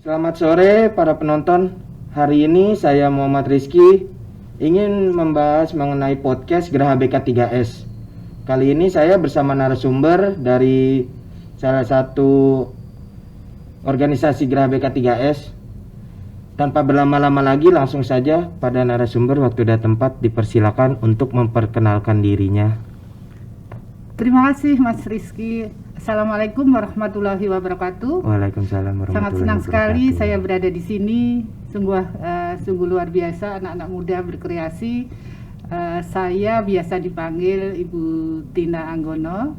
Selamat sore para penonton. Hari ini saya Muhammad Rizky ingin membahas mengenai podcast Geraha BK3S. Kali ini saya bersama narasumber dari salah satu organisasi Geraha BK3S. Tanpa berlama-lama lagi, langsung saja pada narasumber. Waktu dan tempat dipersilakan untuk memperkenalkan dirinya. Terima kasih Mas Rizky. Assalamualaikum warahmatullahi wabarakatuh. Waalaikumsalam warahmatullahi Sangat senang wabarakatuh. sekali saya berada di sini. Sungguh luar biasa, anak-anak muda berkreasi. Saya biasa dipanggil Ibu Tina Anggono.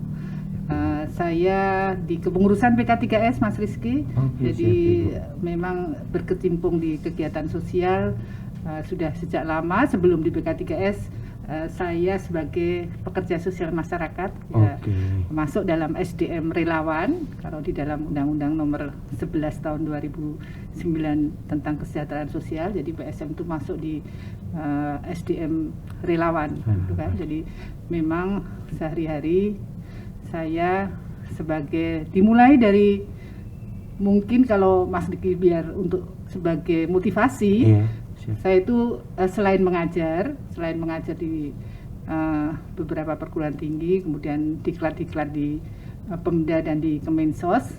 Saya di kepengurusan BK3S Mas Rizky. Jadi memang berkecimpung di kegiatan sosial sudah sejak lama. Sebelum di BK3S saya sebagai pekerja sosial masyarakat masuk dalam SDM relawan. Kalau di dalam Undang-Undang Nomor 11 Tahun 2009 tentang kesejahteraan sosial, jadi PSM itu masuk di SDM relawan, gitu kan. Jadi memang sehari-hari saya dimulai dari, mungkin kalau Mas Diki biar untuk sebagai motivasi, saya itu selain mengajar di beberapa perguruan tinggi, kemudian diklat di Pemda dan di Kemensos,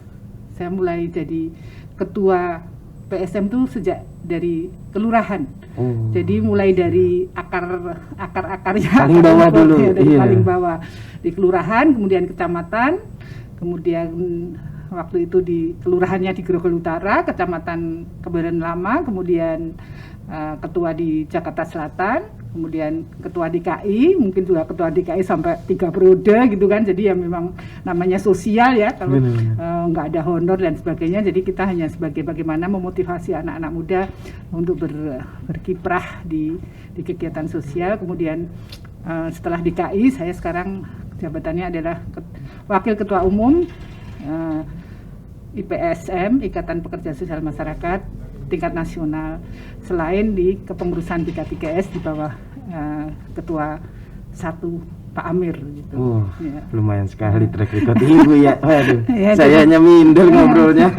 saya mulai jadi ketua PSM itu sejak dari kelurahan. Jadi mulai dari akar-akarnya paling bawah dulu, paling bawah di kelurahan, kemudian kecamatan, kemudian waktu itu di kelurahannya di Grogol Utara, kecamatan Kebayoran Lama, kemudian ketua di Jakarta Selatan, kemudian ketua DKI, mungkin juga ketua DKI sampai 3 periode gitu kan. Jadi ya memang namanya sosial ya, kalau nggak ada honor dan sebagainya. Jadi kita hanya sebagai bagaimana memotivasi anak-anak muda untuk berkiprah di kegiatan sosial. Kemudian setelah DKI, saya sekarang jabatannya adalah Wakil Ketua Umum IPSM, Ikatan Pekerja Sosial Masyarakat tingkat nasional, selain di kepengurusan BK3S di bawah Ketua 1 Pak Amir gitu. Lumayan sekali track record Ibu ya. Waduh, saya hanya minder ngobrolnya.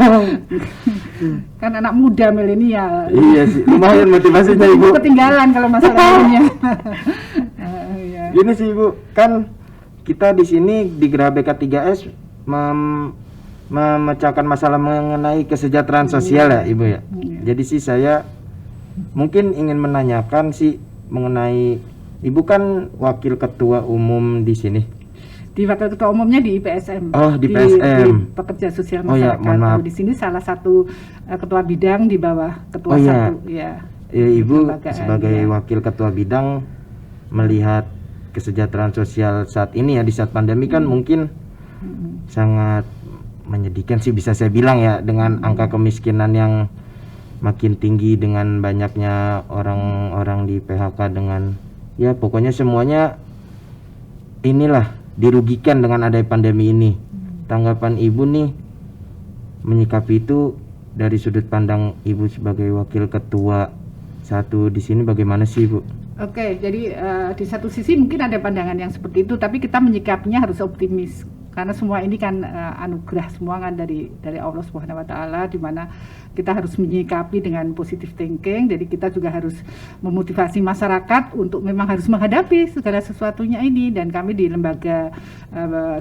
Kan anak muda milenial. Iya sih, lumayan motivasinya Ibu. Ketinggalan kalau masalahnya. Gini sih Ibu, kan kita di sini di Geraha BK3S memecahkan masalah mengenai kesejahteraan sosial ya Ibu ya. Jadi sih saya mungkin ingin menanyakan sih mengenai, Ibu kan wakil ketua umum di sini. Di wakil ketua umumnya di IPSM. Oh, di PSM. Di Pekerja Sosial Masyarakat. Di sini salah satu ketua bidang di bawah ketua satu. Ya, Ibu sebagai wakil ketua bidang melihat kesejahteraan sosial saat ini ya, di saat pandemi kan mungkin sangat menyedihkan sih bisa saya bilang ya, dengan angka kemiskinan yang makin tinggi, dengan banyaknya orang-orang di PHK, dengan ya pokoknya semuanya inilah dirugikan dengan adanya pandemi ini. Tanggapan Ibu nih menyikapi itu dari sudut pandang Ibu sebagai wakil ketua satu di sini bagaimana sih Ibu? Oke, jadi di satu sisi mungkin ada pandangan yang seperti itu, tapi kita menyikapinya harus optimis. Karena semua ini kan anugerah semua kan dari Allah Subhanahu wa taala, di mana kita harus menyikapi dengan positive thinking. Jadi kita juga harus memotivasi masyarakat untuk memang harus menghadapi segala sesuatunya ini. Dan kami di lembaga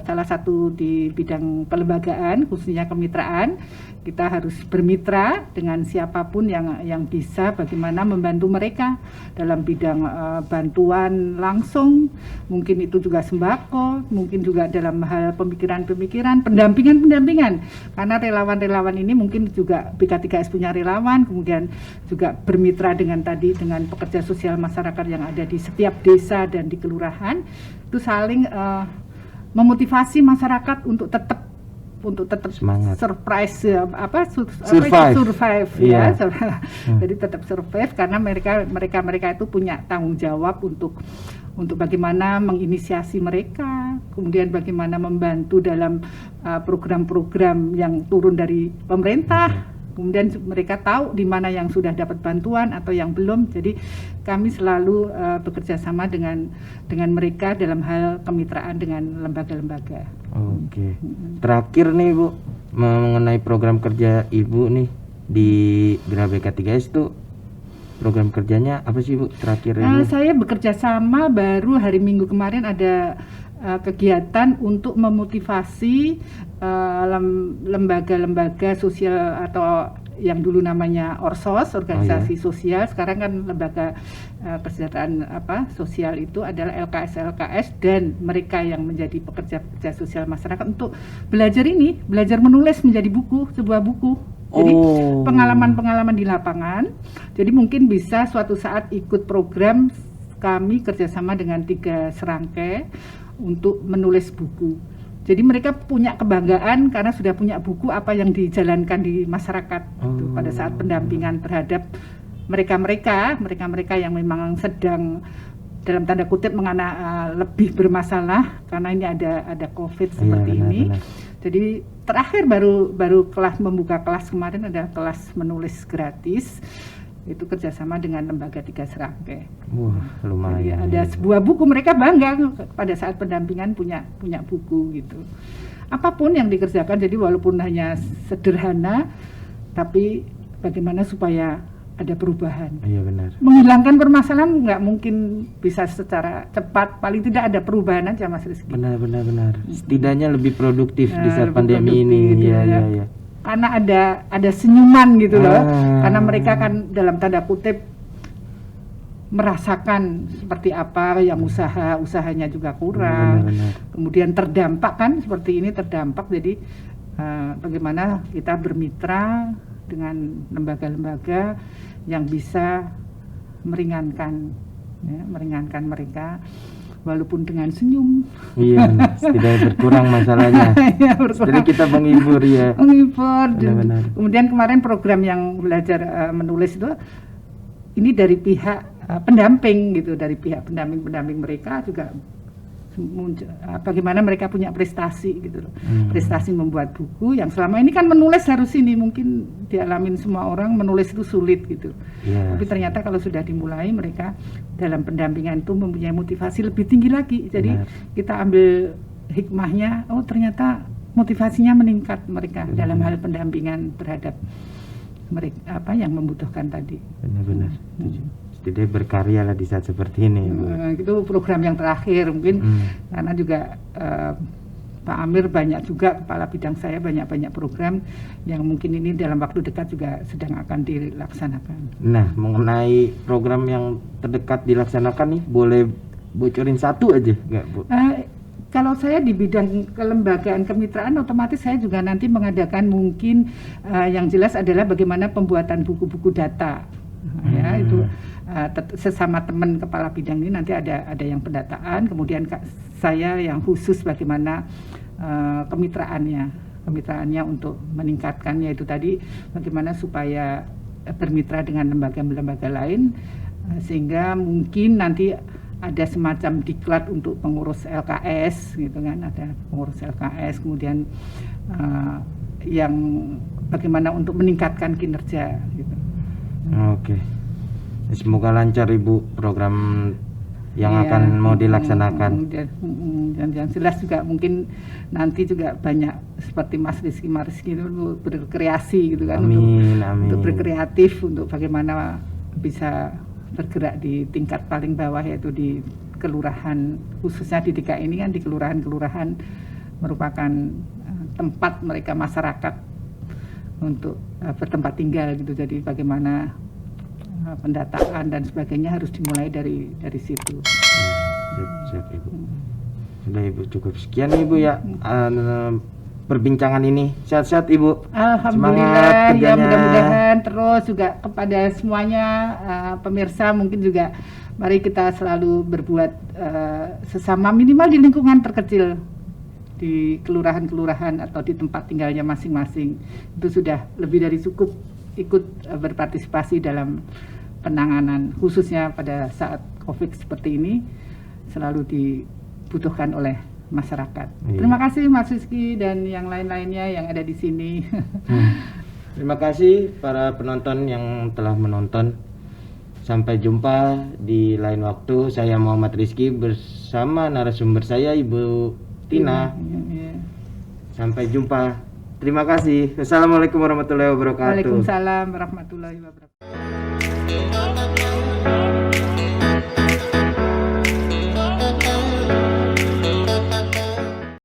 salah satu di bidang kelembagaan, khususnya kemitraan, kita harus bermitra dengan siapapun yang bisa bagaimana membantu mereka dalam bidang bantuan langsung, mungkin itu juga sembako, mungkin juga dalam hal pemikiran-pemikiran, pendampingan, karena relawan-relawan ini mungkin juga BK3S punya relawan, kemudian juga bermitra dengan pekerja sosial masyarakat yang ada di setiap desa dan di kelurahan, itu saling memotivasi masyarakat untuk tetap semangat, survive ya. Jadi tetap survive, karena mereka itu punya tanggung jawab untuk bagaimana menginisiasi mereka, kemudian bagaimana membantu dalam program-program yang turun dari pemerintah. Kemudian mereka tahu di mana yang sudah dapat bantuan atau yang belum. Jadi kami selalu bekerja sama dengan mereka dalam hal kemitraan dengan lembaga-lembaga. Oke. Terakhir nih Bu, mengenai program kerja Ibu nih di Gera BK3S itu program kerjanya apa sih Bu terakhir ini? Saya bekerja sama baru hari Minggu kemarin ada kegiatan untuk memotivasi lembaga-lembaga sosial atau yang dulu namanya Orsos, organisasi sosial, sekarang kan lembaga kesejahteraan sosial itu adalah LKS dan mereka yang menjadi pekerja-pekerja sosial masyarakat untuk belajar menulis menjadi buku, sebuah buku. Jadi pengalaman-pengalaman di lapangan. Jadi mungkin bisa suatu saat ikut program kami kerjasama dengan 3 serangkai untuk menulis buku. Jadi mereka punya kebanggaan karena sudah punya buku apa yang dijalankan di masyarakat pada saat pendampingan terhadap mereka yang memang sedang dalam tanda kutip lebih bermasalah karena ini ada COVID seperti ini. Benar. Jadi terakhir baru kelas membuka kelas kemarin adalah kelas menulis gratis. Itu kerjasama dengan lembaga 3 serangkai. Wah, lumayan. Jadi ada sebuah buku, mereka bangga pada saat pendampingan punya buku gitu. Apapun yang dikerjakan, jadi walaupun hanya sederhana, tapi bagaimana supaya ada perubahan. Iya benar. Menghilangkan permasalahan nggak mungkin bisa secara cepat, paling tidak ada perubahan aja Mas Rizky. Benar. Setidaknya lebih produktif di saat pandemi ini. Gitu, Iya. Karena ada senyuman gitu loh, karena mereka kan dalam tanda kutip merasakan seperti apa yang usahanya juga kurang, benar. Kemudian terdampak kan seperti ini jadi bagaimana kita bermitra dengan lembaga-lembaga yang bisa meringankan mereka walaupun dengan senyum. Iya, tidak berkurang masalahnya. Ya, jadi kita menghibur ya. Benar. Kemudian kemarin program yang belajar menulis itu ini dari pihak pendamping gitu, dari pihak pendamping mereka juga bagaimana mereka punya prestasi gitu loh. Prestasi membuat buku yang selama ini kan menulis harus ini mungkin dialamin semua orang, menulis itu sulit gitu. Yes. Tapi ternyata kalau sudah dimulai mereka dalam pendampingan itu mempunyai motivasi lebih tinggi lagi. Jadi kita ambil hikmahnya, ternyata motivasinya meningkat mereka dalam hal pendampingan terhadap mereka yang membutuhkan tadi. Benar. Jadi berkarya lah di saat seperti ini. Itu program yang terakhir mungkin karena juga Pak Amir banyak juga, kepala bidang saya banyak program yang mungkin ini dalam waktu dekat juga sedang akan dilaksanakan. Nah, mengenai program yang terdekat dilaksanakan nih, boleh bocorin satu aja nggak Bu? Kalau saya di bidang kelembagaan kemitraan, otomatis saya juga nanti mengadakan mungkin yang jelas adalah bagaimana pembuatan buku-buku data. Ya itu sesama teman kepala bidang ini nanti ada yang pendataan, kemudian saya yang khusus bagaimana kemitraannya untuk meningkatkannya itu tadi bagaimana supaya bermitra dengan lembaga-lembaga lain sehingga mungkin nanti ada semacam diklat untuk pengurus LKS gitu kan, ada pengurus LKS, kemudian yang bagaimana untuk meningkatkan kinerja gitu. Oke. Semoga lancar Ibu program yang akan mau dilaksanakan. Dan yang jelas juga mungkin nanti juga banyak seperti Mas Rizky itu berkreasi gitu kan. Amin. Untuk berkreatif untuk bagaimana bisa bergerak di tingkat paling bawah yaitu di kelurahan, khususnya di DKI ini kan di kelurahan-kelurahan merupakan tempat mereka masyarakat untuk bertempat tinggal gitu. Jadi bagaimana pendataan dan sebagainya harus dimulai dari situ. Siap Ibu. Sudah Ibu, cukup sekian Ibu ya perbincangan ini. Sehat-sehat Ibu. Alhamdulillah. Ya mudah-mudahan terus juga kepada semuanya pemirsa mungkin juga mari kita selalu berbuat sesama minimal di lingkungan terkecil di kelurahan-kelurahan atau di tempat tinggalnya masing-masing. Itu sudah lebih dari cukup ikut berpartisipasi dalam penanganan khususnya pada saat COVID seperti ini selalu dibutuhkan oleh masyarakat. Iya. Terima kasih Mas Rizky dan yang lain-lainnya yang ada di sini. Terima kasih para penonton yang telah menonton. Sampai jumpa di lain waktu. Saya Muhammad Rizky bersama narasumber saya Ibu Tina. Sampai jumpa. Terima kasih. Wassalamualaikum warahmatullahi wabarakatuh. Waalaikumsalam warahmatullahi wabarakatuh.